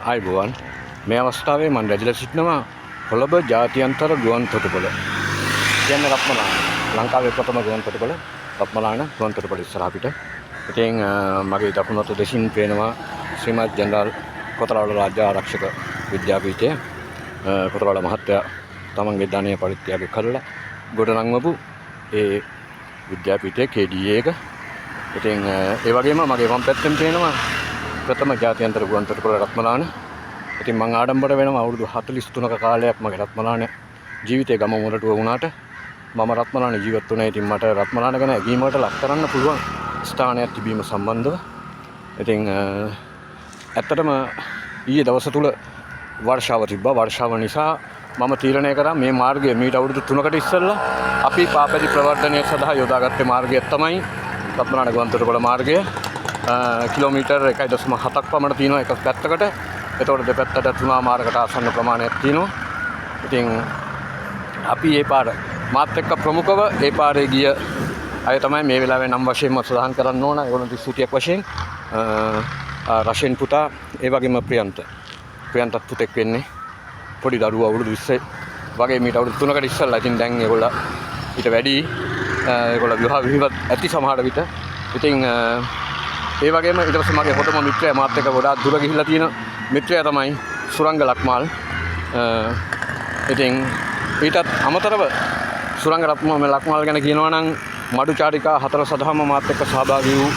ආයුබෝවන් මේ අවස්ථාවේ මම රැඳිලා සිටිනවා කොළඹ ජාත්‍යන්තර ගුවන් තොටුපළ. කියන්නේ රත්මලාන. ලංකාවේ ප්‍රථම ගුවන් තොටුපළ රත්මලාන ගුවන් තොටුපළ ඉස්සරහ පිට. ඉතින් මගේ දකුණු අත දෙසින් පේනවා ශ්‍රීමත් ජනරාල් කොතරාල රාජ්‍ය ආරක්ෂක විද්‍යාපීඨය. කොතරාල මහත්තයා තමන්ගේ ධනය පරිත්‍යාග කරලා ගොඩනංවපු ඒ විද්‍යාපීඨයේ KDA එක. ඉතින් ඒ වගේම මගේ වම් පැත්තෙන් පේනවා ප්‍රථම ජාත්‍යන්තර ගුවන් තොටුපළ රත්මලාන. ඉතින් මම ආඩම්බර වෙනවා අවුරුදු 43ක කාලයක් මගේ රත්මලාන ජීවිතේ ගම මොරටුව වුණාට මම රත්මලාන ජීවත් වුණා. ඉතින් මට රත්මලාන ගැන ඇගීමකට ලක් කරන්න පුළුවන් ස්ථානයක් තිබීම සම්බන්ධව. ඉතින් ඇත්තටම ඊයේ දවස තුල වර්ෂාව තිබ්බා. වර්ෂාව නිසා මම තීරණය කරා මේ මාර්ගය මීට අවුරුදු 3කට ඉස්සෙල්ලා අපි පාපැදි ප්‍රවර්ධනය සඳහා යොදාගත්තේ මාර්ගය තමයි රත්මලාන ගුවන් තොටුපළ මාර්ගය. කිලෝමීටර් 1.7ක් පමණ තියෙනවා එක පැත්තකට. එතකොට දෙපැත්තට තුනා මාර්ගකට ආසන්න ප්‍රමාණයක් තියෙනවා. ඉතින් අපි මේ පාර මාත් එක්ක ප්‍රමුඛව ඒ පාරේ ගිය අය තමයි මේ වෙලාවේ නම් වශයෙන්ම සඳහන් කරන්න ඕන. ඒගොල්ලෝ ස්තුතියක් වශයෙන් රෂෙන් පුතා ඒ වගේම ප්‍රියන්තත් පුතෙක් වෙන්නේ. පොඩි දරුවා අවුරුදු 20 වගේ මීට අවුරුදු 3කට ඉස්සෙල්ලා. ඉතින් දැන් ඒගොල්ලෝ ඊට වැඩි ඒගොල්ලෝ විවාහ විහිවත් ඇති සමහර විට. ඉතින් ඒ වගේම ඊට පස්සේ මගේ හොඳම මිත්‍රයා මාත් එක්ක ගොඩාක් දුර ගිහිල්ලා තියෙන මිත්‍රයා තමයි සුරංග ලක්මාල්. ඉතින් ඊටත් අමතරව සුරංග ලක්මාල් ගැන කියනවා නම් මඩු චාරිකා 4 සඳහාම මාත් එක්ක සහභාගී වූ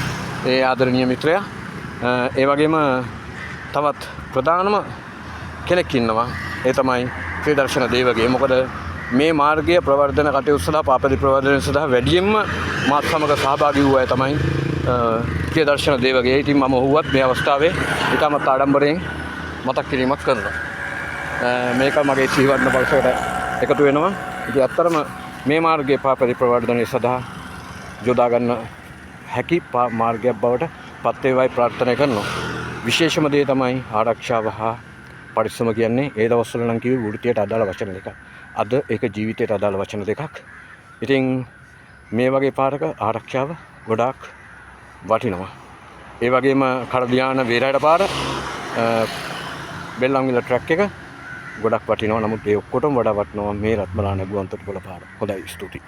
ඒ ආදරණීය මිත්‍රයා. ඒ වගේම තවත් ප්‍රධානම කෙනෙක් ඉන්නවා. ඒ තමයි ප්‍රියදර්ශන දේවගේ. මොකද මේ මාර්ගය ප්‍රවර්ධන කටයුතු සඳහා පාපැදි ප්‍රවර්ධනය සඳහා වැඩියෙන්ම මාත් සමග සහභාගී වූ අය තමයි ප්‍රියදර්ශන දේවගේ. ඉතින් මම ඔහුවත් මේ අවස්ථාවේ ඉතාමත් ආඩම්බරයෙන් මතක් කිරීමක් කරනවා. මේක මගේ ජීවන බලසකට එකතු වෙනවා. ඉතින් අත්‍තරම මේ මාර්ගයේ පාපැදි ප්‍රවර්ධනය සඳහා යොදා ගන්න හැකි මාර්ගයක් බවට පත් වේවායි ප්‍රාර්ථනා කරනවා. විශේෂම දේ තමයි ආරක්ෂාව හා පරිස්සම කියන්නේ. ඒ දවස්වල නම් කිව්වේ වෘත්තියට අදාළ වචන දෙකක්. අද ඒක ජීවිතයට අදාළ වචන දෙකක්. ඉතින් මේ වගේ පාරක ආරක්ෂාව ගොඩාක් වටිනවා. ඒ වගේම කරදියාන වේරායට පාර බෙල්ලන්විල ට්‍රැක් එක ගොඩක් වටිනවා. නමුත් ඒ ඔක්කොටම වඩා වටිනවා මේ රත්මලාන ගුවන් තොටුපළ පාර. හොඳයි, ස්තුතියි.